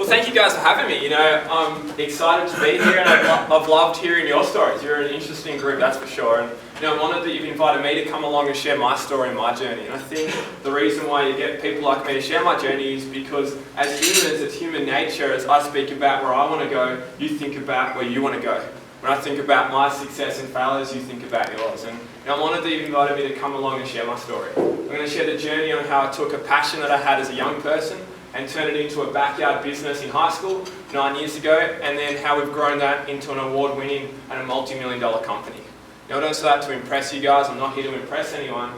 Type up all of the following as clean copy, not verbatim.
Well, thank you guys for having me. I'm excited to be here, and I've loved hearing your stories. You're an interesting group, that's for sure. And I'm honoured that you've invited me to come along and share my story and my journey. And I think the reason why you get people like me to share my journey is because as humans, it's human nature. As I speak about where I want to go, you think about where you want to go. When I think about my success and failures, you think about yours. And I'm honoured that you've invited me to come along and share my story. I'm going to share the journey on how I took a passion that I had as a young person and turned it into a backyard business in high school 9 years ago, and then how we've grown that into an award-winning and a multi-million-dollar company. Now, I don't say that to impress you guys. I'm not here to impress anyone,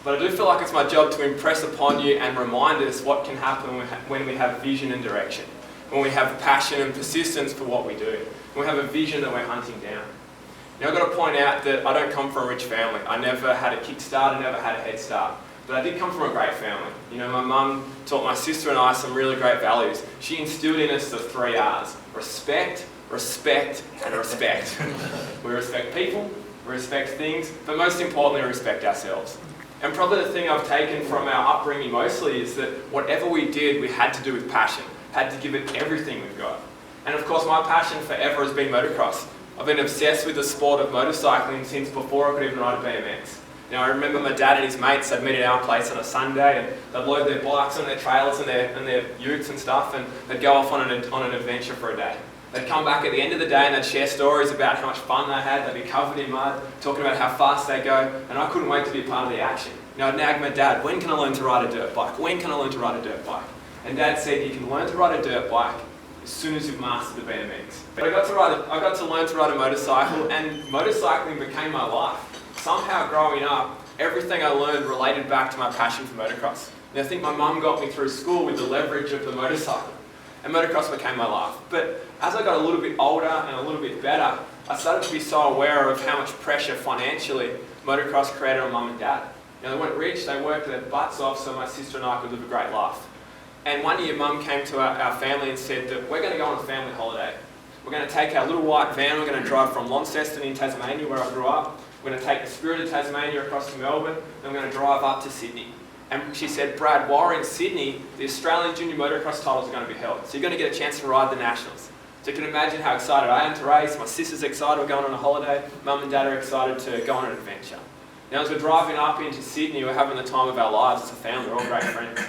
but I do feel like it's my job to impress upon you and remind us what can happen when we have vision and direction, when we have passion and persistence for what we do. We have a vision that we're hunting down. Now, I've got to point out that I don't come from a rich family. I never had a kickstart, I never had a head start. But I did come from a great family. My mum taught my sister and I some really great values. She instilled in us the 3 R's: respect, respect, and respect. We respect people, we respect things, but most importantly, we respect ourselves. And probably the thing I've taken from our upbringing mostly is that whatever we did, we had to do with passion, had to give it everything we've got. And of course, my passion forever has been motocross. I've been obsessed with the sport of motorcycling since before I could even ride a BMX. I remember my dad and his mates, they'd meet at our place on a Sunday and they'd load their bikes on their trailers and their utes and stuff, and they'd go off on an adventure for a day. They'd come back at the end of the day and they'd share stories about how much fun they had. They'd be covered in mud, talking about how fast they go, and I couldn't wait to be a part of the action. I'd nag my dad, when can I learn to ride a dirt bike? When can I learn to ride a dirt bike? And Dad said, you can learn to ride a dirt bike as soon as you've mastered the BMX. But I got to learn to ride a motorcycle, and motorcycling became my life. Somehow growing up, everything I learned related back to my passion for motocross. And I think my mum got me through school with the leverage of the motorcycle. And motocross became my life. But as I got a little bit older and a little bit better, I started to be so aware of how much pressure financially motocross created on mum and dad. They weren't rich, they worked their butts off so my sister and I could live a great life. And one year mum came to our family and said that we're going to go on a family holiday. We're going to take our little white van, we're going to drive from Launceston in Tasmania, where I grew up. We're going to take the Spirit of Tasmania across to Melbourne, then we're going to drive up to Sydney. And she said, Brad, while we're in Sydney, the Australian Junior Motocross titles are going to be held. So you're going to get a chance to ride the Nationals. So you can imagine how excited I am to race. My sister's excited we're going on a holiday. Mum and Dad are excited to go on an adventure. Now, as we're driving up into Sydney, we're having the time of our lives as a family. We're all great friends.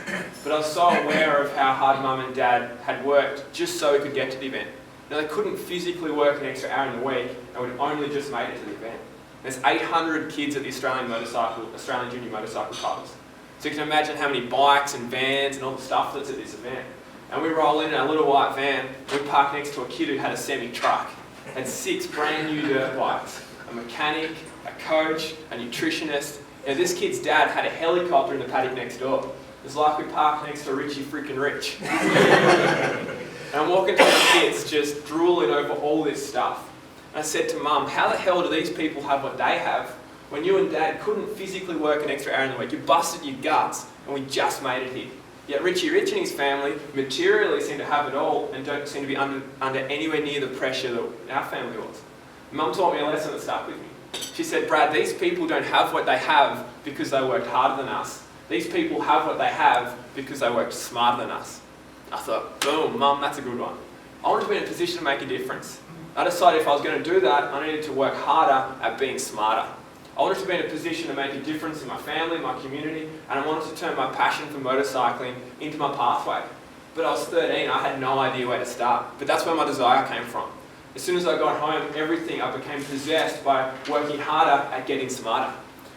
But I was so aware of how hard Mum and Dad had worked just so we could get to the event. Now, they couldn't physically work an extra hour in the week, and we'd only just made it to the event. There's 800 kids at the Australian Junior Motorcycle titles. So you can imagine how many bikes and vans and all the stuff that's at this event. And we roll in our little white van, we park next to a kid who had a semi-truck, had 6 brand new dirt bikes, a mechanic, a coach, a nutritionist. This kid's dad had a helicopter in the paddock next door. It's like we parked next to Richie freaking Rich. And I'm walking to the kids just drooling over all this stuff. And I said to Mum, how the hell do these people have what they have when you and Dad couldn't physically work an extra hour in the week? You busted your guts and we just made it here. Yet Richie Rich and his family materially seem to have it all and don't seem to be under anywhere near the pressure that our family was. Mum taught me a lesson that stuck with me. She said, Brad, these people don't have what they have because they worked harder than us. These people have what they have because they worked smarter than us. I thought, boom, Mum, that's a good one. I wanted to be in a position to make a difference. I decided if I was going to do that, I needed to work harder at being smarter. I wanted to be in a position to make a difference in my family, my community, and I wanted to turn my passion for motorcycling into my pathway. But I was 13, I had no idea where to start. But that's where my desire came from. As soon as I got home, I became possessed by working harder at getting smarter.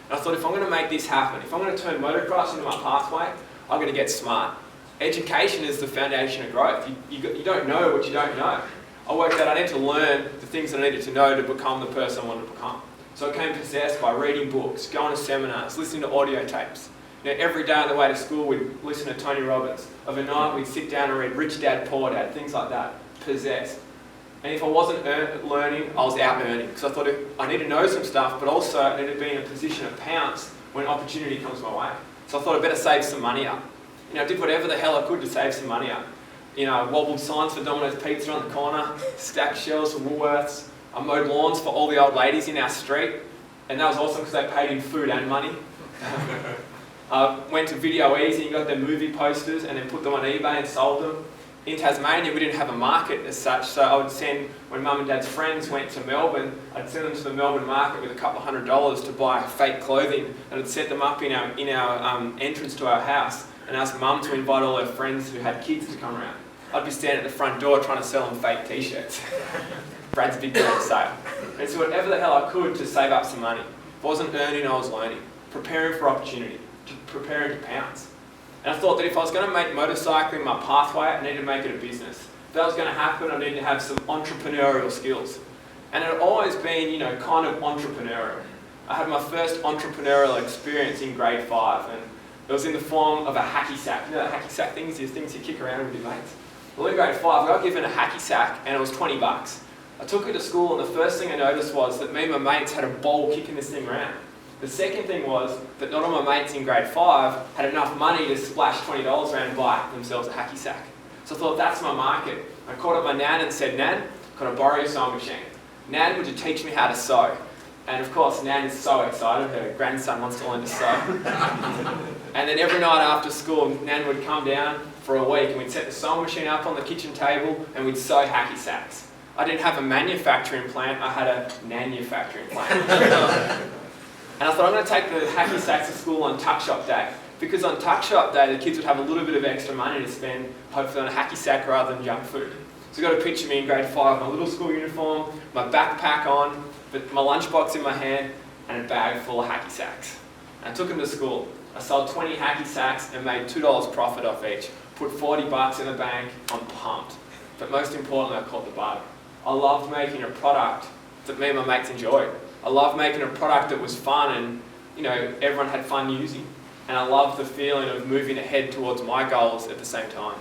And I thought, if I'm going to make this happen, if I'm going to turn motocross into my pathway, I'm going to get smart. Education is the foundation of growth. You don't know what you don't know. I worked out I needed to learn the things that I needed to know to become the person I wanted to become. So I became possessed by reading books, going to seminars, listening to audio tapes. Every day on the way to school, we'd listen to Tony Robbins. Overnight, we'd sit down and read Rich Dad, Poor Dad, things like that. Possessed. And if I wasn't learning, I was out earning. Because I thought I need to know some stuff, but also I need to be in a position of pounce when opportunity comes my way. So I thought I'd better save some money up. I did whatever the hell I could to save some money up. Wobbled signs for Domino's Pizza on the corner, stacked shelves for Woolworths. I mowed lawns for all the old ladies in our street, and that was awesome because they paid in food and money. Went to Video Easy and got their movie posters and then put them on eBay and sold them. in Tasmania, we didn't have a market as such, so I would send, when Mum and Dad's friends went to Melbourne, I'd send them to the Melbourne market with a couple of $100 to buy fake clothing, and I'd set them up in our entrance to our house and ask Mum to invite all her friends who had kids to come around. I'd be standing at the front door trying to sell them fake t-shirts. Brad's big grand sale. And so whatever the hell I could to save up some money. If I wasn't earning, I was learning. Preparing for opportunity, preparing to pounce. And I thought that if I was going to make motorcycling my pathway, I needed to make it a business. If that was going to happen, I needed to have some entrepreneurial skills. And it had always been, kind of entrepreneurial. I had my first entrepreneurial experience in grade 5, and it was in the form of a hacky sack. You know the hacky sack things, these things you kick around with your mates? Well, in grade 5, I got given a hacky sack, and it was $20. I took it to school, and the first thing I noticed was that me and my mates had a ball kicking this thing around. The second thing was that not all my mates in grade 5 had enough money to splash $20 around and buy themselves a hacky sack. So I thought, that's my market. I called up my nan and said, Nan, can I borrow your sewing machine? Nan, would you teach me how to sew? And of course, Nan is so excited, her grandson wants to learn to sew. And then every night after school, Nan would come down for a week and we'd set the sewing machine up on the kitchen table and we'd sew hacky sacks. I didn't have a manufacturing plant, I had a manufacturing plant. And I thought, I'm going to take the hacky sacks to school on tuck shop day. Because on tuck shop day, the kids would have a little bit of extra money to spend, hopefully on a hacky sack rather than junk food. So you got to picture me in grade 5, my little school uniform, my backpack on, my lunchbox in my hand, and a bag full of hacky sacks. And I took them to school. I sold 20 hacky sacks and made $2 profit off each. Put $40 in the bank, I'm pumped. But most importantly, I caught the bug. I loved making a product that me and my mates enjoyed. I loved making a product that was fun and, everyone had fun using. And I loved the feeling of moving ahead towards my goals at the same time.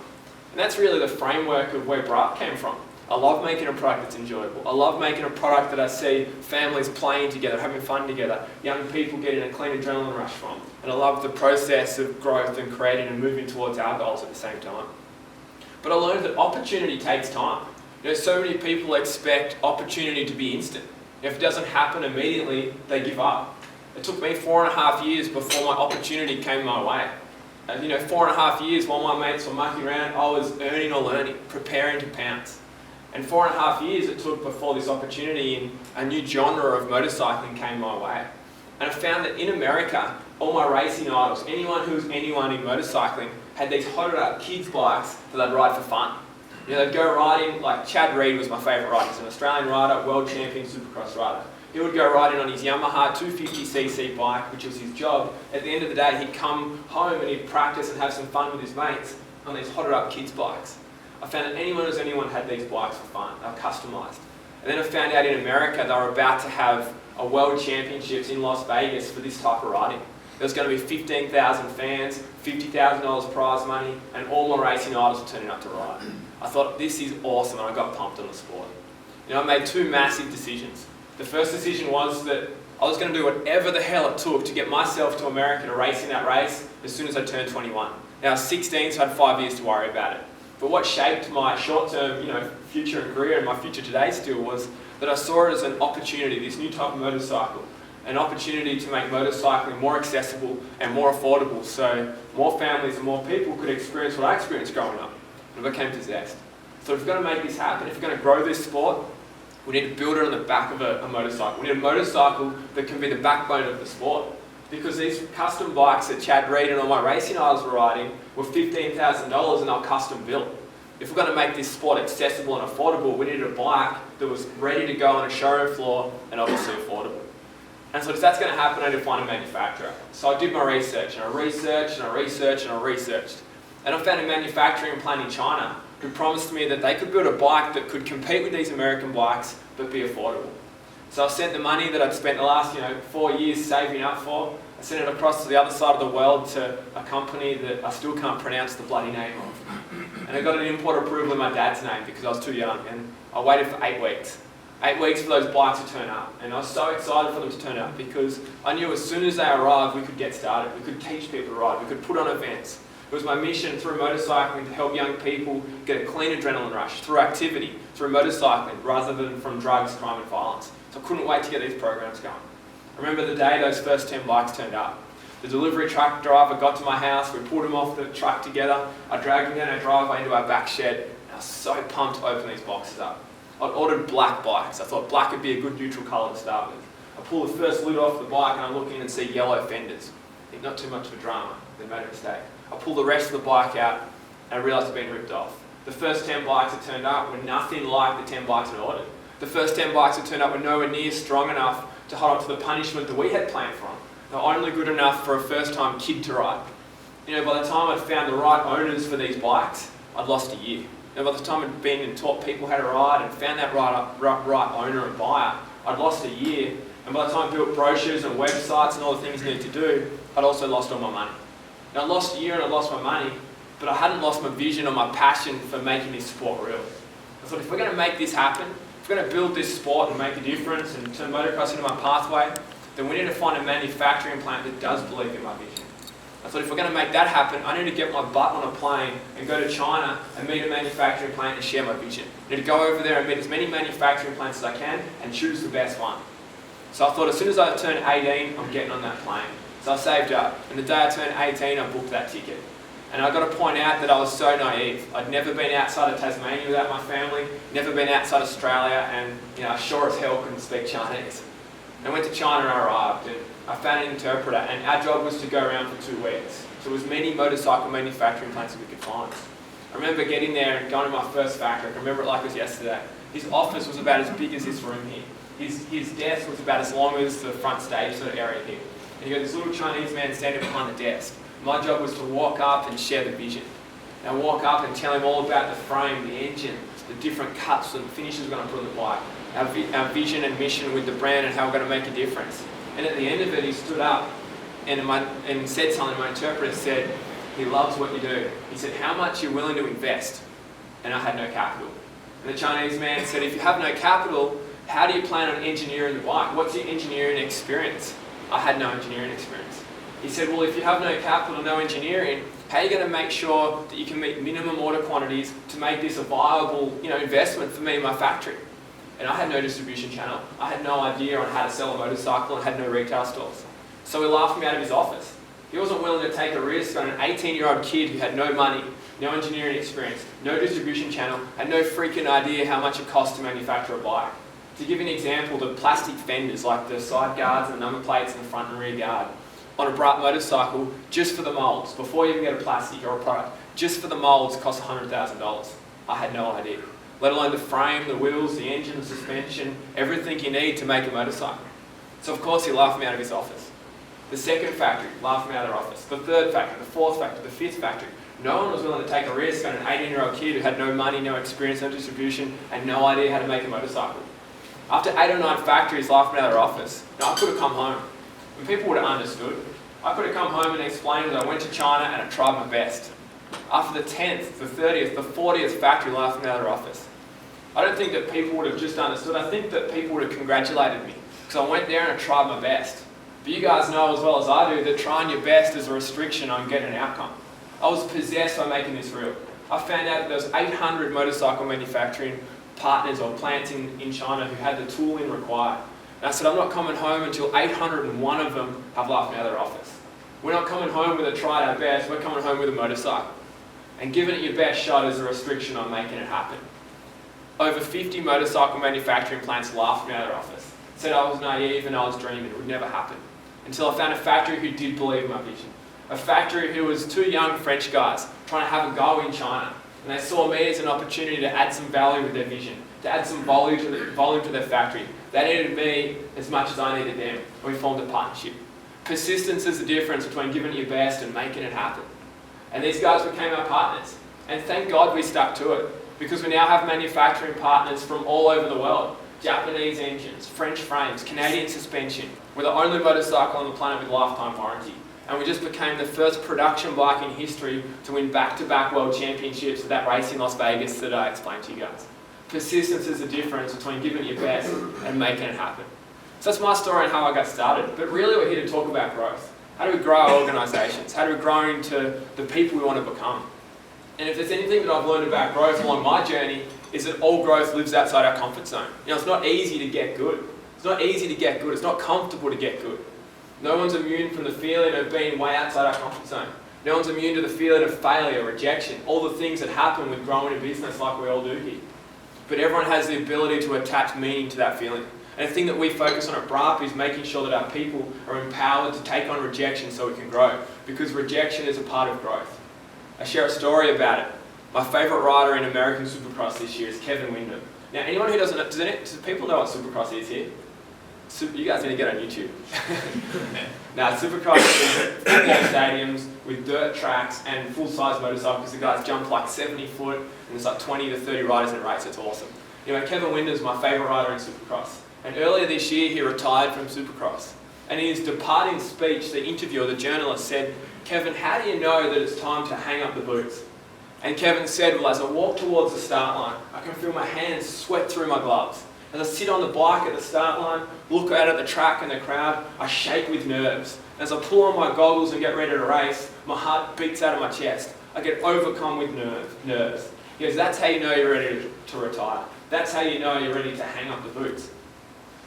And that's really the framework of where Brat came from. I love making a product that's enjoyable. I love making a product that I see families playing together, having fun together, young people getting a clean adrenaline rush from. And I love the process of growth and creating and moving towards our goals at the same time. But I learned that opportunity takes time. So many people expect opportunity to be instant. If it doesn't happen immediately, they give up. It took me 4.5 years before my opportunity came my way. And 4.5 years while my mates were mucking around, I was earning or learning, preparing to pounce. And 4.5 years it took before this opportunity in a new genre of motorcycling came my way. And I found that in America, all my racing idols, anyone who was anyone in motorcycling, had these hotted up kids' bikes that they'd ride for fun. They'd go riding, like Chad Reed was my favourite rider. He's an Australian rider, world champion supercross rider. He would go riding on his Yamaha 250cc bike, which was his job. At the end of the day, he'd come home and he'd practice and have some fun with his mates on these hotted up kids' bikes. I found that anyone had these bikes for fun. They were customised. And then I found out in America they were about to have a world championships in Las Vegas for this type of riding. There was going to be 15,000 fans, $50,000 prize money, and all my racing idols were turning up to ride. I thought, this is awesome, and I got pumped on the sport. I made 2 massive decisions. The first decision was that I was going to do whatever the hell it took to get myself to America to race in that race as soon as I turned 21. Now I was 16, so I had 5 years to worry about it. But what shaped my short-term, future and career and my future today still was that I saw it as an opportunity, this new type of motorcycle, an opportunity to make motorcycling more accessible and more affordable so more families and more people could experience what I experienced growing up. And I became possessed. So if we're going to make this happen, if we're going to grow this sport, we need to build it on the back of a motorcycle. We need a motorcycle that can be the backbone of the sport. Because these custom bikes that Chad Reed and all my racing idols were riding were $15,000 and they were custom built. If we're going to make this sport accessible and affordable, we needed a bike that was ready to go on a showroom floor and obviously affordable. And so if that's going to happen, I need to find a manufacturer. So I did my research, and I researched, and I researched, and I researched. And I found a manufacturing plant in China who promised me that they could build a bike that could compete with these American bikes, but be affordable. So I sent the money that I'd spent the last 4 years saving up for, I sent it across to the other side of the world to a company that I still can't pronounce the bloody name of. And I got an import approval in my dad's name because I was too young, and I waited for 8 weeks. 8 weeks for those bikes to turn up, and I was so excited for them to turn up because I knew as soon as they arrived we could get started, we could teach people to ride, we could put on events. It was my mission through motorcycling to help young people get a clean adrenaline rush through activity, through motorcycling, rather than from drugs, crime and violence. So I couldn't wait to get these programs going. I remember the day those first 10 bikes turned up. The delivery truck driver got to my house, we pulled him off the truck together, I dragged him down our driveway into our back shed, and I was so pumped to open these boxes up. I'd ordered black bikes. I thought black would be a good neutral colour to start with. I pull the first lid off the bike and I look in and see yellow fenders. I think not too much of a drama, they made a mistake. I pull the rest of the bike out and I realised I'd been ripped off. The first 10 bikes that turned up were nothing like the 10 bikes I'd ordered. The first 10 bikes that turned up were nowhere near strong enough to hold up to the punishment that we had planned for them. They were only good enough for a first-time kid to ride. You know, by the time I'd found the right owners for these bikes, I'd lost a year. You know, by the time I'd been and taught people how to ride and found that right owner and buyer, I'd lost a year. And by the time I built brochures and websites and all the things I needed to do, I'd also lost all my money. Now, I lost a year and I lost my money, but I hadn't lost my vision or my passion for making this sport real. I thought, if we're going to make this happen, if we're going to build this sport and make a difference and turn motocross into my pathway, then we need to find a manufacturing plant that does believe in my vision. I thought, if we're going to make that happen, I need to get my butt on a plane and go to China and meet a manufacturing plant and share my vision. I need to go over there and meet as many manufacturing plants as I can and choose the best one. So I thought, as soon as I turn 18, I'm getting on that plane. So I saved up, and the day I turned 18, I booked that ticket. And I've got to point out that I was so naive. I'd never been outside of Tasmania without my family, never been outside Australia, and I sure as hell couldn't speak Chinese. I went to China and I arrived, and I found an interpreter, and our job was to go around for 2 weeks. So it was many motorcycle manufacturing plants that we could find. I remember getting there and going to my first factory. I can remember it like it was yesterday. His office was about as big as this room here. His desk was about as long as the front stage sort of area here. And you got this little Chinese man standing behind the desk. My job was to walk up and share the vision. And I walk up and tell him all about the frame, the engine, the different cuts and finishes we're going to put on the bike, our vision and mission with the brand and how we're going to make a difference. And at the end of it, he stood up and said something. My interpreter said, he loves what you do. He said, how much are you willing to invest? And I had no capital. And the Chinese man said, if you have no capital, how do you plan on engineering the bike? What's your engineering experience? I had no engineering experience. He said, well, if you have no capital, no engineering, how are you going to make sure that you can meet minimum order quantities to make this a viable investment for me and my factory? And I had no distribution channel. I had no idea on how to sell a motorcycle and had no retail stores. So he laughed me out of his office. He wasn't willing to take a risk on an 18-year-old kid who had no money, no engineering experience, no distribution channel, and no freaking idea how much it costs to manufacture a bike. To give you an example, the plastic fenders, like the side guards and the number plates and the front and rear guard, on a bright motorcycle, just for the molds, before you even get a plastic or a product, just for the molds cost $100,000. I had no idea. Let alone the frame, the wheels, the engine, the suspension, everything you need to make a motorcycle. So of course he laughed me out of his office. The second factory laughed me out of their office. The third factory, the fourth factory, the fifth factory. No one was willing to take a risk on an 18-year-old kid who had no money, no experience, no distribution, and no idea how to make a motorcycle. After 8 or 9 factories laughed me out of their office, I could have come home. And people would have understood. I could have come home and explained that I went to China and I tried my best. After the 10th, the 30th, the 40th factory laughed me out of their office. I don't think that people would have just understood. I think that people would have congratulated me because I went there and I tried my best. But you guys know as well as I do that trying your best is a restriction on getting an outcome. I was possessed by making this real. I found out that there was 800 motorcycle manufacturing partners or plants in China who had the tooling required. And I said, I'm not coming home until 801 of them have laughed me out of their office. We're not coming home with a tried our best, we're coming home with a motorcycle. And giving it your best shot is a restriction on making it happen. Over 50 motorcycle manufacturing plants laughed me out of their office. Said I was naive and I was dreaming, it would never happen. Until I found a factory who did believe in my vision. A factory who was 2 young French guys trying to have a go in China. And they saw me as an opportunity to add some value with their vision, to add some volume to their factory. They needed me as much as I needed them, and we formed a partnership. Persistence is the difference between giving it your best and making it happen. And these guys became our partners. And thank God we stuck to it, because we now have manufacturing partners from all over the world. Japanese engines, French frames, Canadian suspension. We're the only motorcycle on the planet with lifetime warranty. And we just became the first production bike in history to win back-to-back world championships at that race in Las Vegas that I explained to you guys. Persistence is the difference between giving it your best and making it happen. So that's my story on how I got started. But really we're here to talk about growth. How do we grow our organisations? How do we grow into the people we want to become? And if there's anything that I've learned about growth along my journey, is that all growth lives outside our comfort zone. It's not easy to get good. It's not easy to get good. It's not comfortable to get good. No one's immune from the feeling of being way outside our comfort zone. No one's immune to the feeling of failure, rejection, all the things that happen with growing a business like we all do here. But everyone has the ability to attach meaning to that feeling. And the thing that we focus on at BRAP is making sure that our people are empowered to take on rejection so we can grow. Because rejection is a part of growth. I share a story about it. My favourite rider in American Supercross this year is Kevin Windham. Now, anyone who doesn't know, do people know what Supercross is here? You guys need to get on YouTube. Now, Supercross is football stadiums with dirt tracks and full-size motorcycles. The guys jump like 70 foot and there's like 20 to 30 riders in a race. It's awesome. Anyway, Kevin Windham is my favourite rider in Supercross. And earlier this year, he retired from Supercross. And in his departing speech, the interviewer, the journalist, said, "Kevin, how do you know that it's time to hang up the boots?" And Kevin said, "Well, as I walk towards the start line, I can feel my hands sweat through my gloves. As I sit on the bike at the start line, look out at the track and the crowd, I shake with nerves. As I pull on my goggles and get ready to race, my heart beats out of my chest. I get overcome with nerves." He goes, "That's how you know you're ready to retire. That's how you know you're ready to hang up the boots."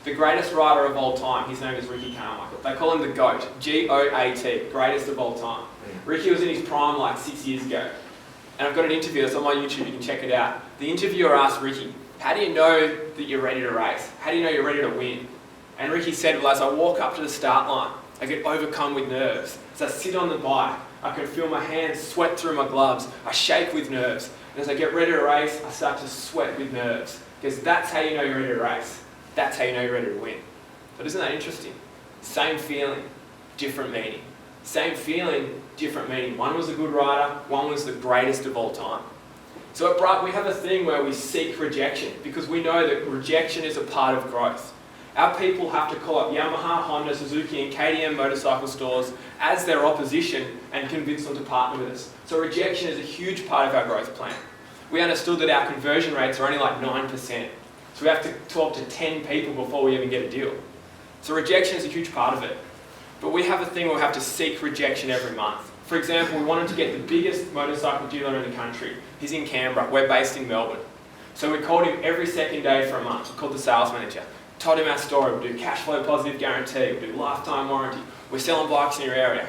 The greatest rider of all time, his name is Ricky Carmichael. They call him the GOAT, G-O-A-T, greatest of all time. Ricky was in his prime like 6 years ago. And I've got an interview, it's on my YouTube, you can check it out. The interviewer asked Ricky, "How do you know that you're ready to race? How do you know you're ready to win?" And Ricky said, "Well, as I walk up to the start line, I get overcome with nerves. As I sit on the bike, I can feel my hands sweat through my gloves. I shake with nerves. And as I get ready to race, I start to sweat with nerves." Because that's how you know you're ready to race. That's how you know you're ready to win. But isn't that interesting? Same feeling, different meaning. Same feeling, different meaning. One was a good rider, one was the greatest of all time. So at Bright, we have a thing where we seek rejection because we know that rejection is a part of growth. Our people have to call up Yamaha, Honda, Suzuki and KTM motorcycle stores as their opposition and convince them to partner with us. So rejection is a huge part of our growth plan. We understood that our conversion rates are only like 9%. So we have to talk to 10 people before we even get a deal. So rejection is a huge part of it. But we have a thing where we have to seek rejection every month. For example, we wanted to get the biggest motorcycle dealer in the country. He's in Canberra. We're based in Melbourne. So we called him every second day for a month. We called the sales manager. Told him our story. We'll do cash flow positive guarantee. We'll do lifetime warranty. We're selling bikes in your area.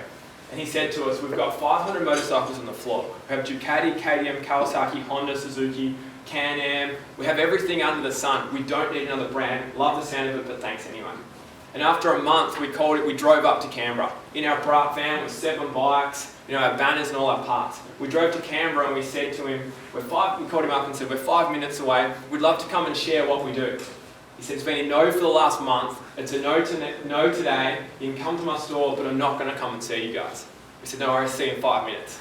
And he said to us, "We've got 500 motorcycles on the floor. We have Ducati, KTM, Kawasaki, Honda, Suzuki, Can-Am. We have everything under the sun. We don't need another brand. Love the sound of it, but thanks anyway." And after a month, we drove up to Canberra. In our Brat van with 7 bikes, our banners and all our parts. We drove to Canberra and we said to him, we called him up and said, "We're 5 minutes away. We'd love to come and share what we do." He said, "It's been a no for the last month. It's a no today. You can come to my store, but I'm not going to come and see you guys." We said, "No worries, see you in 5 minutes."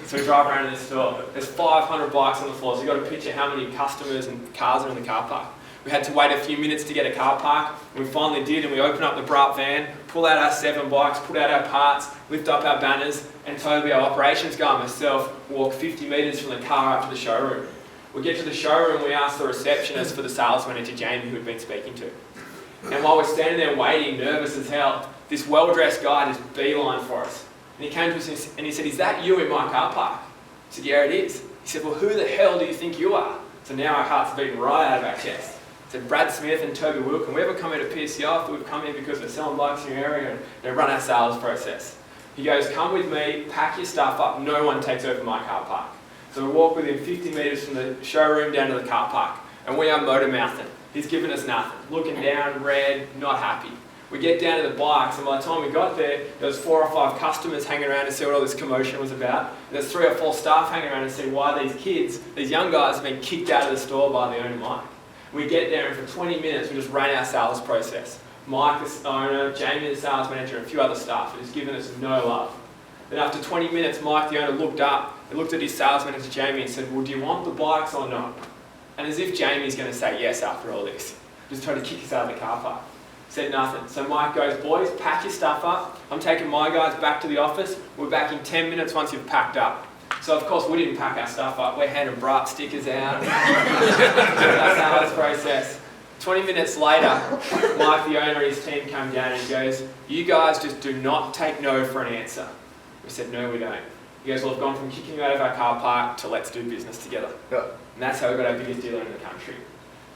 So we drive around in this store. There's 500 bikes on the floor, so you've got to picture how many customers and cars are in the car park. We had to wait a few minutes to get a car park, and we finally did, and we opened up the Brat van, pull out our 7 bikes, put out our parts, lift up our banners, and Toby, our operations guy, and myself, walk 50 metres from the car up to the showroom. We get to the showroom, we ask the receptionist for the sales manager, Jamie, who we'd been speaking to. And while we're standing there waiting, nervous as hell, this well-dressed guy just beeline for us. And he came to us and he said, "Is that you in my car park?" I said, "Yeah, it is." He said, "Well, who the hell do you think you are?" So now our hearts are beating right out of our chest. I said, "Brad Smith and Toby Wilkin. We ever come here to PCI? We've come here because we're selling bikes in your area and run our sales process." He goes, "Come with me, pack your stuff up. No one takes over my car park." So we walk with him 50 metres from the showroom down to the car park. And we are motor mouthing. He's given us nothing. Looking down, red, not happy. We get down to the bikes, and by the time we got there was 4 or 5 customers hanging around to see what all this commotion was about. And there's 3 or 4 staff hanging around to see why these kids, these young guys, have been kicked out of the store by the owner, Mike. We get there, and for 20 minutes we just ran our sales process. Mike, the owner, Jamie, the sales manager, and a few other staff have just given us no love. Then after 20 minutes, Mike, the owner, looked up and looked at his sales manager, Jamie, and said, "Well, do you want the bikes or not?" And as if Jamie's going to say yes after all this, just tried to kick us out of the car park. Said nothing. So Mike goes, "Boys, pack your stuff up. I'm taking my guys back to the office. We're back in 10 minutes once you've packed up." So of course we didn't pack our stuff up. We're handing Brat stickers out. That's our sales process. 20 minutes later, Mike, the owner, his team come down and he goes, "You guys just do not take no for an answer." We said, "No, we don't." He goes, "Well, I've gone from kicking you out of our car park to let's do business together." And that's how we got our biggest dealer in the country.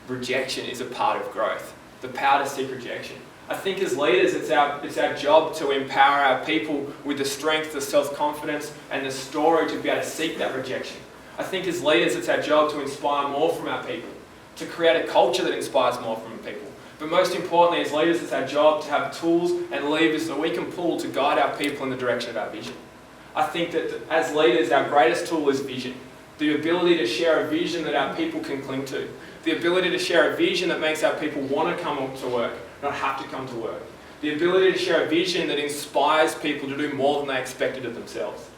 Rejection is a part of growth. The power to seek rejection. I think as leaders, it's our job to empower our people with the strength, the self-confidence, and the story to be able to seek that rejection. I think as leaders, it's our job to inspire more from our people, to create a culture that inspires more from people. But most importantly, as leaders, it's our job to have tools and levers that we can pull to guide our people in the direction of our vision. I think that as leaders, our greatest tool is vision. The ability to share a vision that our people can cling to. The ability to share a vision that makes our people want to come to work, not have to come to work. The ability to share a vision that inspires people to do more than they expected of themselves.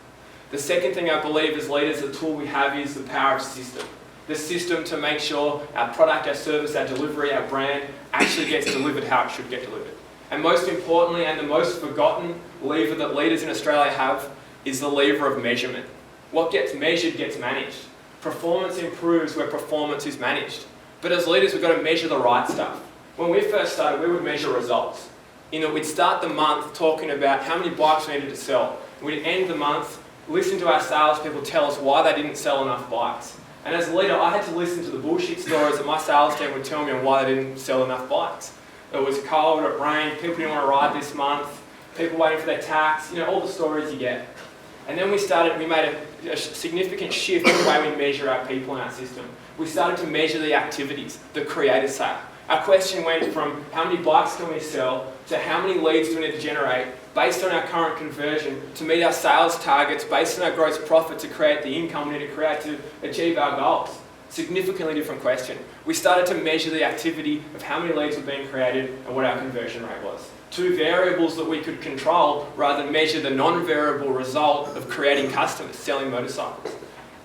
The second thing I believe as leaders, the tool we have is the power of system. The system to make sure our product, our service, our delivery, our brand actually gets delivered how it should get delivered. And most importantly, and the most forgotten lever that leaders in Australia have, is the lever of measurement. What gets measured gets managed. Performance improves where performance is managed. But as leaders, we've got to measure the right stuff. When we first started, we would measure results. You know, we'd start the month talking about how many bikes we needed to sell. We'd end the month, listen to our salespeople tell us why they didn't sell enough bikes. And as a leader, I had to listen to the bullshit stories that my sales team would tell me on why they didn't sell enough bikes. It was cold, it rained, people didn't want to ride this month, people waiting for their tax, you know, all the stories you get. And then we made a significant shift in the way we measure our people in our system. We started to measure the activities, the creative sale. Our question went from how many bikes can we sell to how many leads do we need to generate based on our current conversion to meet our sales targets, based on our gross profit to create the income we need to create to achieve our goals. Significantly different question. We started to measure the activity of how many leads were being created and what our conversion rate was. Two variables that we could control rather than measure the non-variable result of creating customers, selling motorcycles.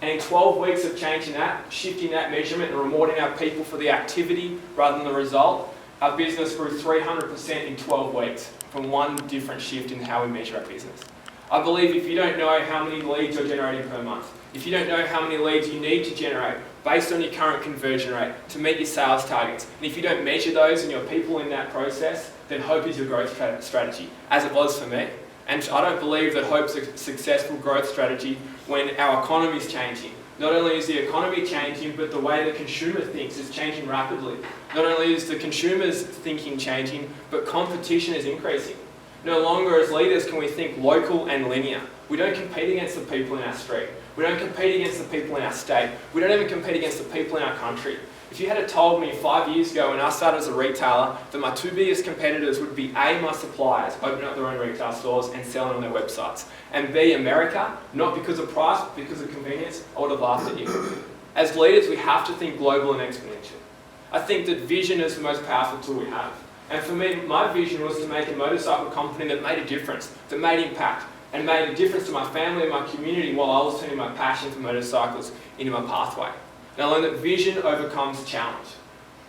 And in 12 weeks of changing that, shifting that measurement and rewarding our people for the activity rather than the result, our business grew 300% in 12 weeks from one different shift in how we measure our business. I believe if you don't know how many leads you're generating per month, if you don't know how many leads you need to generate based on your current conversion rate to meet your sales targets, and if you don't measure those and your people in that process, then hope is your growth strategy, as it was for me. And I don't believe that hope's a successful growth strategy when our economy is changing. Not only is the economy changing, but the way the consumer thinks is changing rapidly. Not only is the consumer's thinking changing, but competition is increasing. No longer as leaders can we think local and linear. We don't compete against the people in our street. We don't compete against the people in our state. We don't even compete against the people in our country. If you had told me 5 years ago when I started as a retailer that my two biggest competitors would be A, my suppliers, opening up their own retail stores and selling on their websites, and B, America, not because of price, but because of convenience, I would have laughed at you. As leaders, we have to think global and exponential. I think that vision is the most powerful tool we have. And for me, my vision was to make a motorcycle company that made a difference, that made impact, and made a difference to my family and my community while I was turning my passion for motorcycles into my pathway. And I learned that vision overcomes challenge.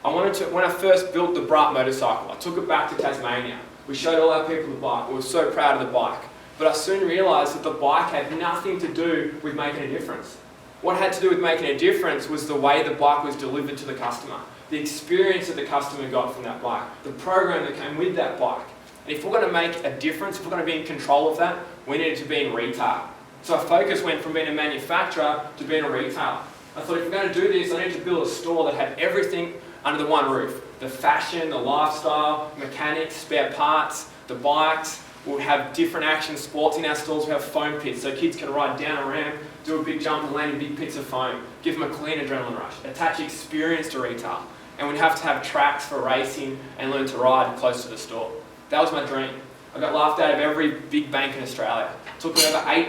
When I first built the Brat motorcycle, I took it back to Tasmania. We showed all our people the bike. We were so proud of the bike. But I soon realised that the bike had nothing to do with making a difference. What had to do with making a difference was the way the bike was delivered to the customer, the experience that the customer got from that bike, the program that came with that bike. And if we're going to make a difference, if we're going to be in control of that, we needed to be in retail. So our focus went from being a manufacturer to being a retailer. I thought if we're going to do this, I need to build a store that had everything under the one roof. The fashion, the lifestyle, mechanics, spare parts, the bikes. We'll have different action sports in our stores. We have foam pits so kids can ride down a ramp, do a big jump and land in big pits of foam. Give them a clean adrenaline rush. Attach experience to retail. And we'd have to have tracks for racing and learn to ride close to the store. That was my dream. I got laughed out of every big bank in Australia. It took me over 8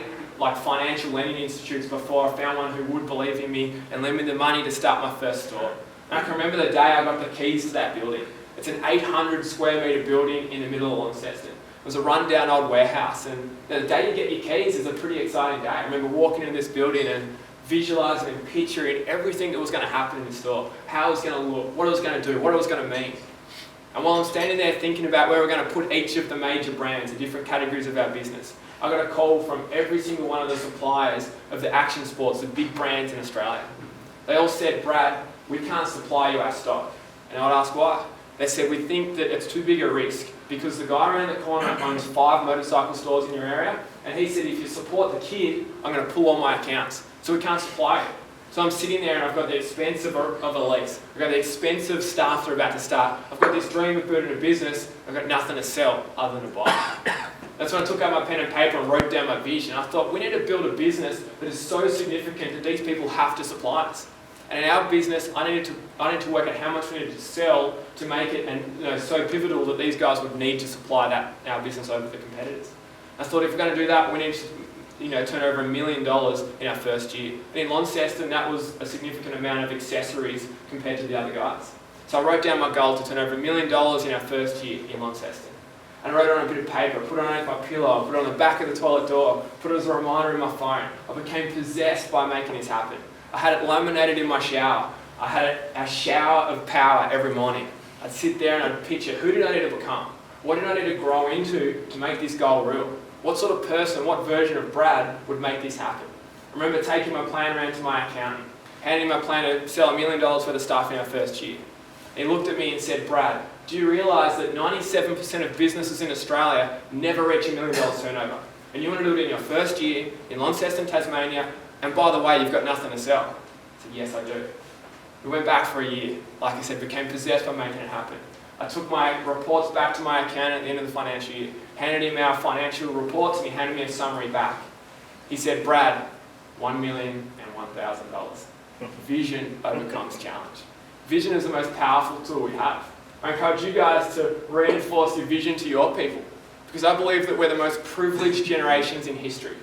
financial lending institutes before I found one who would believe in me and lend me the money to start my first store. And I can remember the day I got the keys to that building. It's an 800 square metre building in the middle of Launceston. It was a rundown old warehouse, and the day you get your keys is a pretty exciting day. I remember walking in this building and visualising and picturing everything that was going to happen in the store, how it was going to look, what it was going to do, what it was going to mean. And while I'm standing there thinking about where we're going to put each of the major brands, the different categories of our business, I got a call from every single one of the suppliers of the action sports, the big brands in Australia. They all said, Brad, we can't supply you our stock. And I would ask why. They said, we think that it's too big a risk because the guy around the corner owns 5 motorcycle stores in your area, and he said, if you support the kid, I'm going to pull all my accounts. So we can't supply you. So I'm sitting there and I've got the expense of a lease. I've got the expensive staff that are about to start. I've got this dream of building a business. I've got nothing to sell other than a bike. That's when I took out my pen and paper and wrote down my vision. I thought, we need to build a business that is so significant that these people have to supply us. And in our business, I needed to work out how much we needed to sell to make it and so pivotal that these guys would need to supply our business over the competitors. I thought if we're going to do that, we need to turn over $1 million in our first year. And in Launceston, that was a significant amount of accessories compared to the other guys. So I wrote down my goal to turn over $1 million in our first year in Launceston. And I wrote it on a bit of paper, put it underneath my pillow, put it on the back of the toilet door, put it as a reminder in my phone. I became possessed by making this happen. I had it laminated in my shower. I had a shower of power every morning. I'd sit there and I'd picture, who did I need to become? What did I need to grow into to make this goal real? What sort of person, what version of Brad would make this happen? I remember taking my plan around to my accountant, handing my plan to sell $1 million worth of stuff in our first year. And he looked at me and said, Brad, do you realise that 97% of businesses in Australia never reach $1 million turnover? And you want to do it in your first year in Launceston, Tasmania, and by the way, you've got nothing to sell. I said, yes, I do. We went back for a year. Like I said, became possessed by making it happen. I took my reports back to my accountant at the end of the financial year, handed him our financial reports, and he handed me a summary back. He said, Brad, $1,001,000. Vision overcomes challenge. Vision is the most powerful tool we have. I encourage you guys to reinforce your vision to your people, because I believe that we're the most privileged generations in history.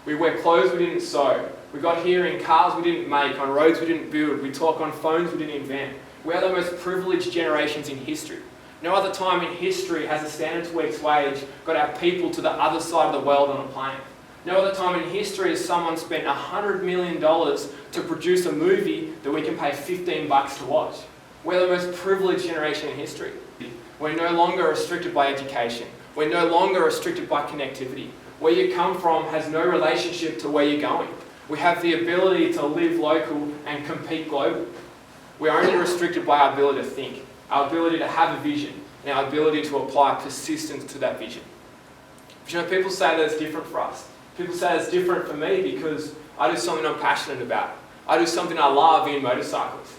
We wear clothes we didn't sew. We got here in cars we didn't make, on roads we didn't build. We talk on phones we didn't invent. We are the most privileged generations in history. No other time in history has a standard to week's wage got our people to the other side of the world on a plane. No other time in history has someone spent $100 million to produce a movie that we can pay $15 to watch. We're the most privileged generation in history. We're no longer restricted by education. We're no longer restricted by connectivity. Where you come from has no relationship to where you're going. We have the ability to live local and compete global. We're only restricted by our ability to think, our ability to have a vision, and our ability to apply persistence to that vision. But people say that it's different for us. People say it's different for me because I do something I'm passionate about. I do something I love in motorcycles.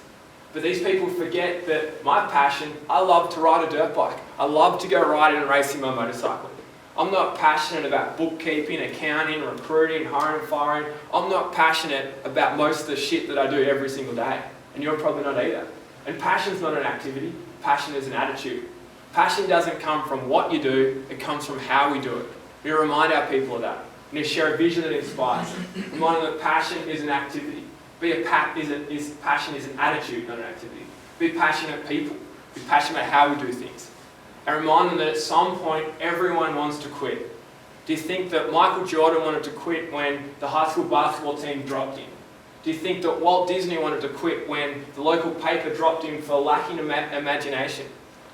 But these people forget that my passion, I love to ride a dirt bike. I love to go riding and racing my motorcycle. I'm not passionate about bookkeeping, accounting, recruiting, hiring and firing. I'm not passionate about most of the shit that I do every single day. And you're probably not either. And passion's not an activity. Passion is an attitude. Passion doesn't come from what you do, it comes from how we do it. We need to remind our people of that. We need to share a vision that inspires them. Remind them that passion is an activity. Passion is an attitude, not an activity. Be passionate people. Be passionate about how we do things. And remind them that at some point, everyone wants to quit. Do you think that Michael Jordan wanted to quit when the high school basketball team dropped him? Do you think that Walt Disney wanted to quit when the local paper dropped him for lacking imagination?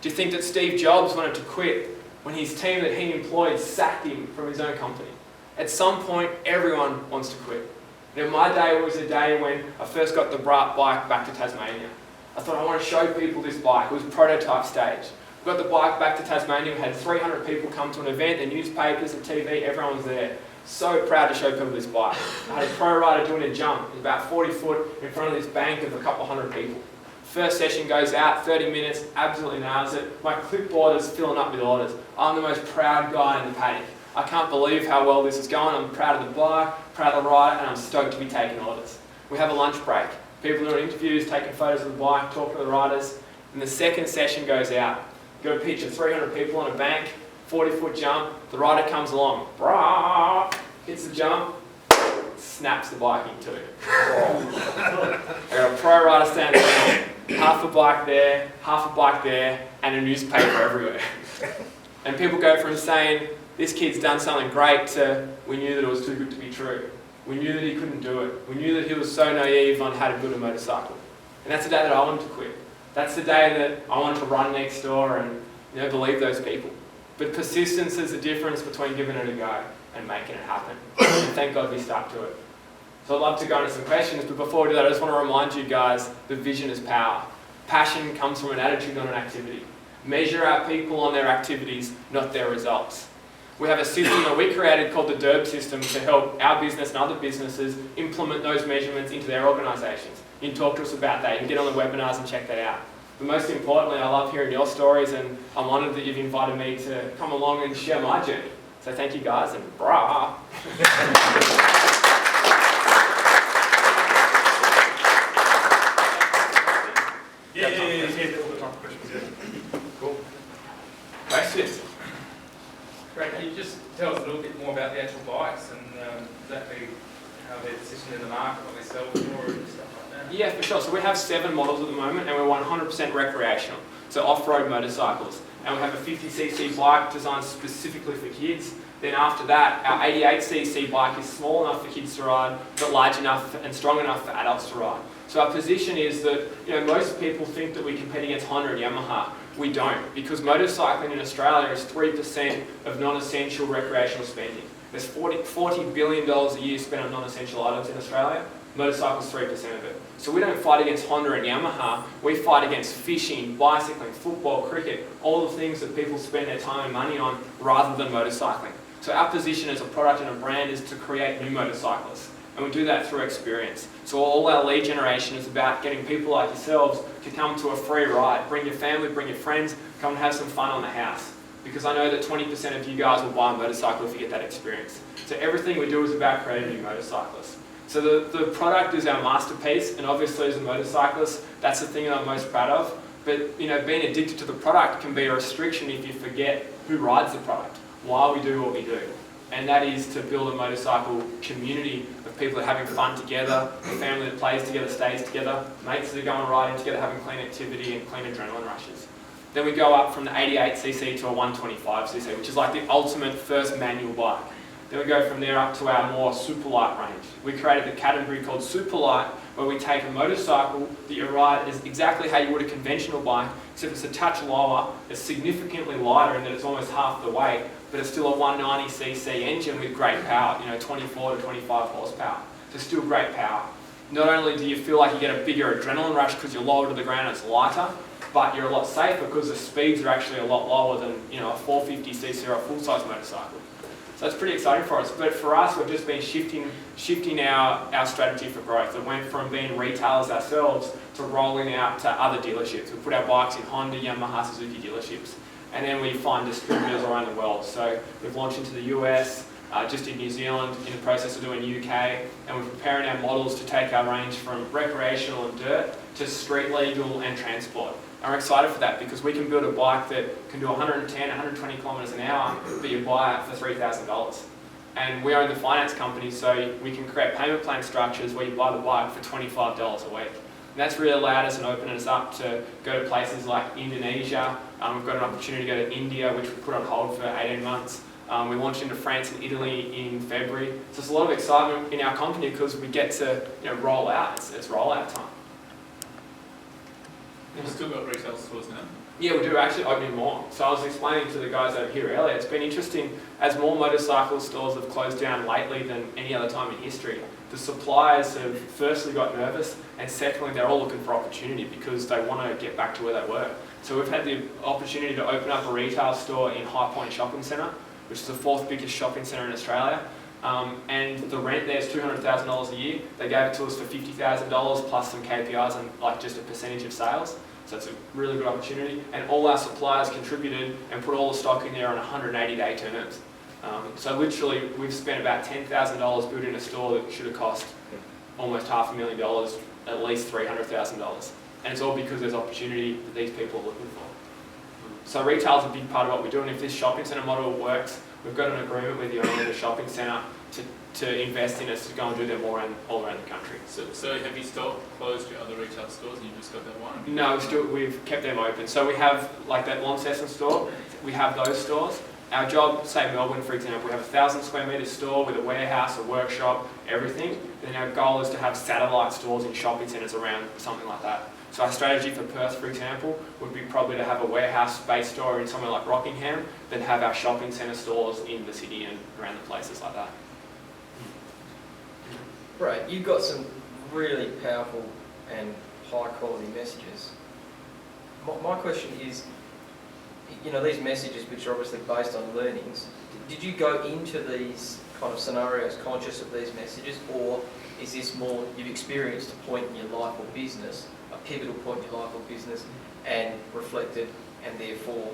Do you think that Steve Jobs wanted to quit when his team that he employed sacked him from his own company? At some point, everyone wants to quit. And my day was a day when I first got the bike back to Tasmania. I thought, I want to show people this bike. It was prototype stage. We got the bike back to Tasmania. We had 300 people come to an event, the newspapers, the TV, everyone was there. So proud to show people this bike. I had a pro rider doing a jump. It was about 40 foot in front of this bank of a couple hundred people. First session goes out, 30 minutes, absolutely nails it. My clipboard is filling up with orders. I'm the most proud guy in the paddock. I can't believe how well this is going. I'm proud of the bike, proud of the rider, and I'm stoked to be taking orders. We have a lunch break. People doing interviews, taking photos of the bike, talking to the riders. And the second session goes out. Got a picture, 300 people on a bank, 40-foot jump. The rider comes along, brah, hits the jump, snaps the bike in two. I got a pro rider standing there, half a bike there, and a newspaper everywhere. And people go from saying, this kid's done something great, to we knew that it was too good to be true. We knew that he couldn't do it. We knew that he was so naive on how to build a motorcycle. And that's the day that I wanted to quit. That's the day that I wanted to run next door and believe those people. But persistence is the difference between giving it a go and making it happen. And thank God we stuck to it. So I'd love to go into some questions, but before we do that, I just want to remind you guys that vision is power. Passion comes from an attitude, not an activity. Measure our people on their activities, not their results. We have a system that we created called the DERB system to help our business and other businesses implement those measurements into their organisations. You can talk to us about that. You can get on the webinars and check that out. But most importantly, I love hearing your stories, and I'm honoured that you've invited me to come along and share my journey. So thank you guys, and brah! Cool. Questions? Great. Can you just tell us a little bit more about the actual bikes and exactly how they're positioned in the market, what they sell for and stuff like that? Yeah, for sure. So we have 7 models at the moment, and we're 100% recreational, so off-road motorcycles. And we have a 50cc bike designed specifically for kids. Then after that, our 88cc bike is small enough for kids to ride, but large enough and strong enough for adults to ride. So our position is that, most people think that we compete against Honda and Yamaha. We don't, because motorcycling in Australia is 3% of non-essential recreational spending. There's $40 billion a year spent on non-essential items in Australia. Motorcycles 3% of it. So we don't fight against Honda and Yamaha, we fight against fishing, bicycling, football, cricket, all the things that people spend their time and money on rather than motorcycling. So our position as a product and a brand is to create new motorcyclists. And we do that through experience. So all our lead generation is about getting people like yourselves to come to a free ride. Bring your family, bring your friends, come and have some fun on the house. Because I know that 20% of you guys will buy a motorcycle if you get that experience. So everything we do is about creating new motorcyclists. So the product is our masterpiece, and obviously as a motorcyclist, that's the thing that I'm most proud of. But being addicted to the product can be a restriction if you forget who rides the product, why we do what we do. And that is to build a motorcycle community of people that are having fun together, a family that plays together, stays together, mates that are going riding together, having clean activity and clean adrenaline rushes. Then we go up from the 88cc to a 125cc, which is like the ultimate first manual bike. Then we go from there up to our more super light range. We created the category called super light, where we take a motorcycle that you ride is exactly how you would a conventional bike, except it's a touch lower, it's significantly lighter in that it's almost half the weight, but it's still a 190cc engine with great power, 24 to 25 horsepower. So still great power. Not only do you feel like you get a bigger adrenaline rush because you're lower to the ground and it's lighter, but you're a lot safer because the speeds are actually a lot lower than a 450cc or a full-size motorcycle. So it's pretty exciting for us. But for us, we've just been shifting our strategy for growth. It went from being retailers ourselves to rolling out to other dealerships. We put our bikes in Honda, Yamaha, Suzuki dealerships. And then we find distributors around the world. So we've launched into the US, just in New Zealand, in the process of doing UK, and we're preparing our models to take our range from recreational and dirt to street legal and transport. And we're excited for that because we can build a bike that can do 110, 120 kilometres an hour, but you buy it for $3,000. And we own the finance company, so we can create payment plan structures where you buy the bike for $25 a week. And that's really allowed us and opened us up to go to places like Indonesia. We've got an opportunity to go to India, which we put on hold for 18 months. We launched into France and Italy in February. So there's a lot of excitement in our company because we get to roll out. It's rollout time. You've still got retail stores now? Yeah, we do actually opening more. So I was explaining to the guys over here earlier, it's been interesting as more motorcycle stores have closed down lately than any other time in history. The suppliers have firstly got nervous, and secondly they're all looking for opportunity because they want to get back to where they were. So we've had the opportunity to open up a retail store in High Point Shopping Centre, which is the 4th biggest shopping centre in Australia. And the rent there is $200,000 a year. They gave it to us for $50,000 plus some KPIs and just a percentage of sales. So it's a really good opportunity. And all our suppliers contributed and put all the stock in there on 180-day terms. So literally, we've spent about $10,000 building a store that should have cost almost $500,000, at least $300,000. And it's all because there's opportunity that these people are looking for. So retail is a big part of what we do, and if this shopping centre model works, we've got an agreement with the owner of the shopping centre to invest in us to go and do them all around the country. So have you still closed your other retail stores and you just got that one? No, we've kept them open. So we have like that Launceston store, we have those stores. Our job, say Melbourne for example, we have a 1,000 square metre store with a warehouse, a workshop, everything. Then our goal is to have satellite stores in shopping centres around something like that. So our strategy for Perth, for example, would be probably to have a warehouse-based store in somewhere like Rockingham, then have our shopping centre stores in the city and around the places like that. Right, you've got some really powerful and high-quality messages. My question is, you know, these messages which are obviously based on learnings, did you go into these kind of scenarios conscious of these messages, or is this more you've experienced a point in your life or business, a pivotal point in your life or business, and reflected, and therefore...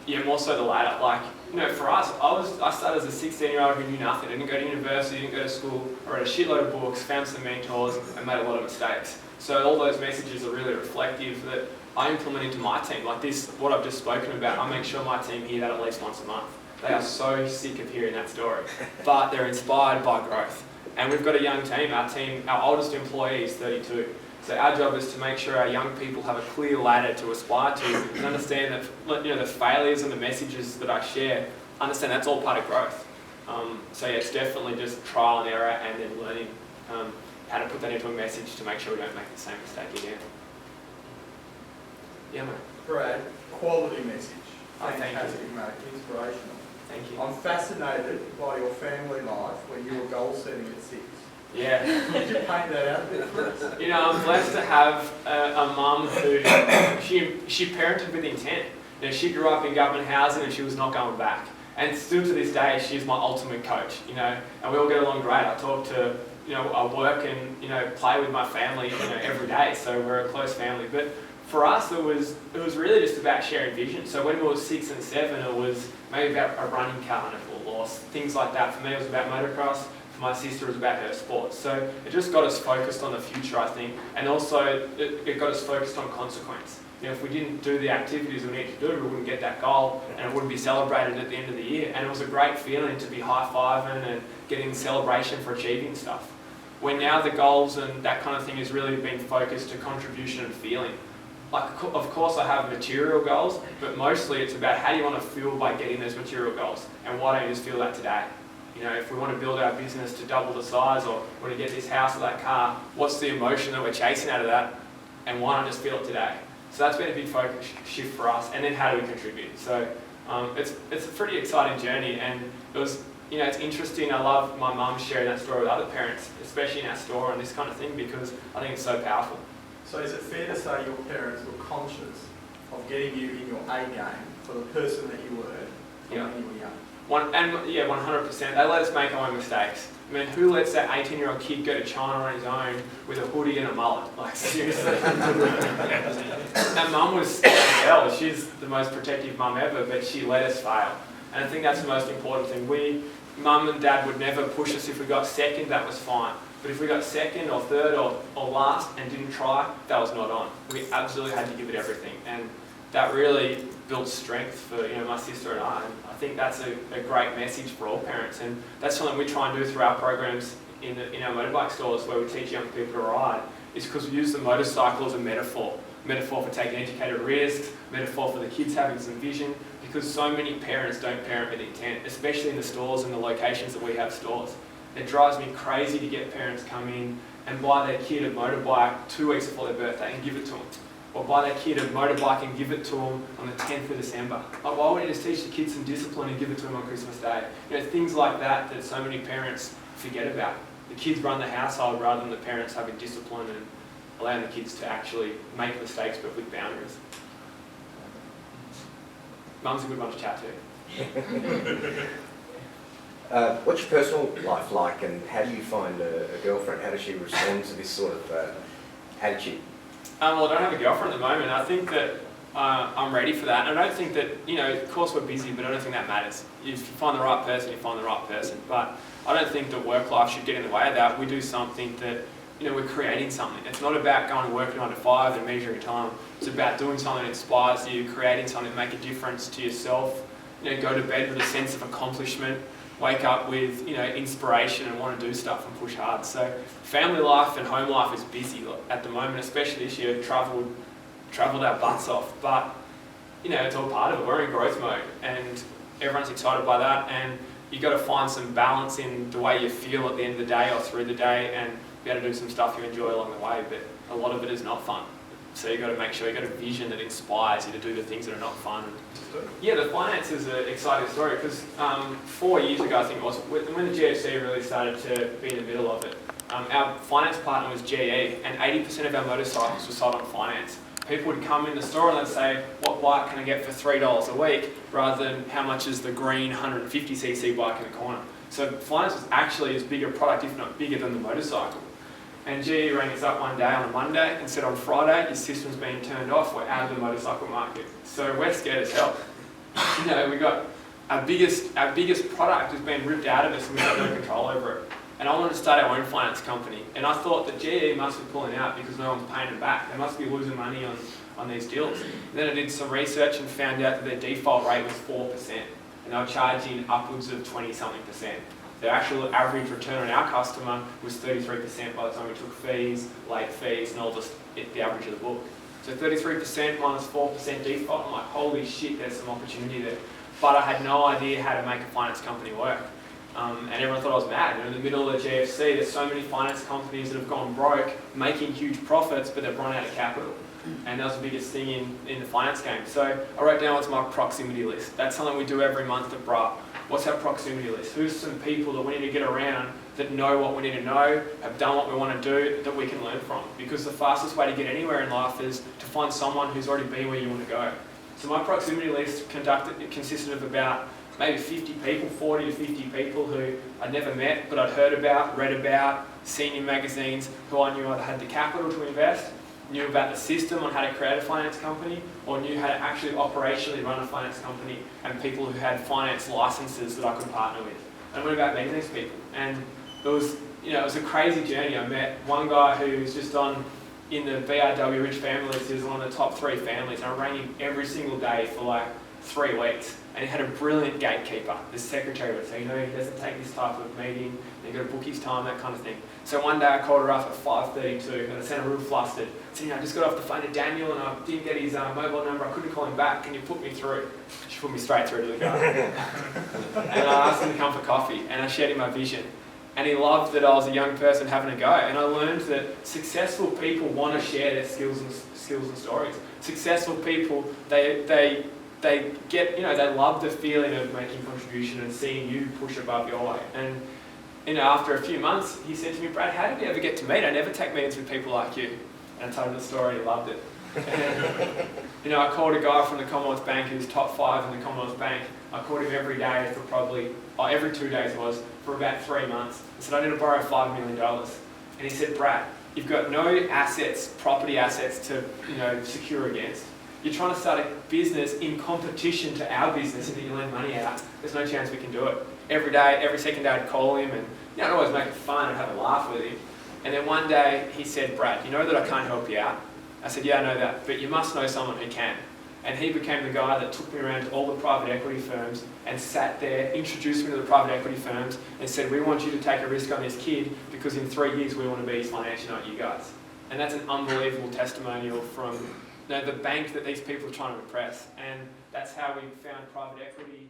Yeah, more so the latter. Like, you know, for us, I started as a 16-year-old who knew nothing. I didn't go to university, didn't go to school. I read a shitload of books, found some mentors, and made a lot of mistakes. So all those messages are really reflective that I implement into my team. Like this, what I've just spoken about, I make sure my team hear that at least once a month. They are so sick of hearing that story, but they're inspired by growth. And we've got a young team. Our oldest employee is 32. So our job is to make sure our young people have a clear ladder to aspire to and understand that, you know, the failures and the messages that I share, understand that's all part of growth. So yeah, it's definitely just trial and error and then learning how to put that into a message to make sure we don't make the same mistake again. Yeah, mate. Brad, quality message. Oh, thank you. Fantastic, mate. Inspirational. Thank you. I'm fascinated by your family life when you were goal setting at 6. Yeah. Could you paint that out a bit for us? You know, I'm blessed to have a mum who, she parented with intent. You know, she grew up in government housing and she was not going back. And still to this day, she's my ultimate coach, you know, and we all get along great. I talk to, you know, I work and, you know, play with my family, you know, every day, so we're a close family. But for us, it was really just about sharing vision. So when we were 6 and 7, it was maybe about a running carnival or things like that. For me, it was about motocross. For my sister, it was about her sports. So it just got us focused on the future, I think, and also it got us focused on consequence. You know, if we didn't do the activities we needed to do, we wouldn't get that goal, and it wouldn't be celebrated at the end of the year. And it was a great feeling to be high-fiving and getting celebration for achieving stuff. When now the goals and that kind of thing has really been focused to contribution and feeling. Like, of course I have material goals, but mostly it's about how do you want to feel by getting those material goals, and why don't you just feel that today? You know, if we want to build our business to double the size, or want to get this house or that car, what's the emotion that we're chasing out of that, and why not just feel it today? So that's been a big focus shift for us, and then how do we contribute? So it's a pretty exciting journey, and it was, you know, it's interesting. I love my mum sharing that story with other parents, especially in our store and this kind of thing, because I think it's so powerful. So is it fair to say your parents were conscious of getting you in your A game for the person that you were when you were young? 100%. They let us make our own mistakes. I mean, who lets that 18-year-old kid go to China on his own with a hoodie and a mullet? Like, seriously. That mum was hell. She's the most protective mum ever, but she let us fail. And I think that's the most important thing. Mum and dad would never push us. If we got second, that was fine. But if we got second or third or last and didn't try, that was not on. We absolutely had to give it everything. And that really built strength for, you know, my sister and I. And I think that's a great message for all parents. And that's something we try and do through our programs in our motorbike stores, where we teach young people to ride, is because we use the motorcycle as a metaphor. Metaphor for taking educated risks, metaphor for the kids having some vision, because so many parents don't parent with intent, especially in the stores and the locations that we have stores. It drives me crazy to get parents come in and buy their kid a motorbike 2 weeks before their birthday and give it to them. Or buy their kid a motorbike and give it to them on the 10th of December. Like, why wouldn't you just teach the kids some discipline and give it to them on Christmas Day? You know, things like that so many parents forget about. The kids run the household rather than the parents having discipline and allowing the kids to actually make mistakes but with boundaries. Mum's a good one to chat to. What's your personal life like, and how do you find a girlfriend? How does she respond to this sort of attitude? Well, I don't have a girlfriend at the moment. I think that I'm ready for that. And I don't think that, you know, of course we're busy, but I don't think that matters. If you find the right person, you find the right person. But I don't think that work life should get in the way of that. We do something that, you know, we're creating something. It's not about going to work 9 to 5 and measuring time. It's about doing something that inspires you, creating something that make a difference to yourself. You know, go to bed with a sense of accomplishment. Wake up with, you know, inspiration and want to do stuff and push hard. So family life and home life is busy at the moment, especially this year. Travelled our butts off, but you know, it's all part of it. We're in growth mode, and everyone's excited by that. And you got to find some balance in the way you feel at the end of the day or through the day, and be able to do some stuff you enjoy along the way. But a lot of it is not fun. So you got to make sure you got a vision that inspires you to do the things that are not fun. Yeah, the finance is an exciting story because 4 years ago, I think it was, when the GFC really started to be in the middle of it, our finance partner was GE, and 80% of our motorcycles were sold on finance. People would come in the store and they'd say, what bike can I get for $3 a week, rather than how much is the green 150cc bike in the corner. So finance was actually as big a product, if not bigger than the motorcycle. And GE rang us up one day on a Monday and said, on Friday, your system's been turned off, we're out of the motorcycle market. So we're scared as hell. You know, we got our biggest product has been ripped out of us and we've got no control over it. And I wanted to start our own finance company. And I thought that GE must be pulling out because no one's paying them back. They must be losing money on these deals. And then I did some research and found out that their default rate was 4%. And they were charging upwards of 20-something%. The actual average return on our customer was 33% by the time we took fees, late fees, and all the average of the book. So 33% minus 4% default, I'm like, holy shit, there's some opportunity there. But I had no idea how to make a finance company work. And everyone thought I was mad. You know, in the middle of the GFC, there's so many finance companies that have gone broke, making huge profits, but they've run out of capital. And that was the biggest thing in the finance game. So I wrote down what's my proximity list. That's something we do every month at BRA. What's our proximity list? Who's some people that we need to get around that know what we need to know, have done what we want to do, that we can learn from? Because the fastest way to get anywhere in life is to find someone who's already been where you want to go. So my proximity list consisted of about maybe 50 people, 40 to 50 people who I'd never met, but I'd heard about, read about, seen in magazines, who I knew either had the capital to invest, knew about the system on how to create a finance company, or knew how to actually operationally run a finance company, and people who had finance licenses that I could partner with. And I went about meeting these people. And it was a crazy journey. I met one guy who was just in the BRW Rich Families. He was one of the top 3 families. And I rang him every single day for like 3 weeks. And he had a brilliant gatekeeper. The secretary would say, he doesn't take this type of meeting. You've got to book his time, that kind of thing. So one day I called her up at 5:32 and I sounded real flustered. I said, I just got off the phone to Daniel and I didn't get his mobile number. I couldn't call him back. Can you put me through? She put me straight through to the guy. And I asked him to come for coffee and I shared him my vision. And he loved that I was a young person having a go. And I learned that successful people want to share their skills and stories. Successful people, they get, they love the feeling of making contribution and seeing you push above your way. And after a few months, he said to me, Brad, how did we ever get to meet? I never take meetings with people like you. And I told him the story, he loved it. And, I called a guy from the Commonwealth Bank who's top 5 in the Commonwealth Bank. I called him every day for every 2 days for about 3 months. I said, I need to borrow $5 million. And he said, Brad, you've got no assets, property assets to, secure against. You're trying to start a business in competition to our business and that you lend money out. There's no chance we can do it. Every day, every second day I'd call him and I'd always make it fun and have a laugh with him. And then one day he said, Brad, you know that I can't help you out? I said, yeah, I know that, but you must know someone who can. And he became the guy that took me around to all the private equity firms and sat there, introduced me to the private equity firms and said, we want you to take a risk on this kid because in 3 years we want to be his financier, not you guys. And that's an unbelievable testimonial from the bank that these people are trying to impress. And that's how we found private equity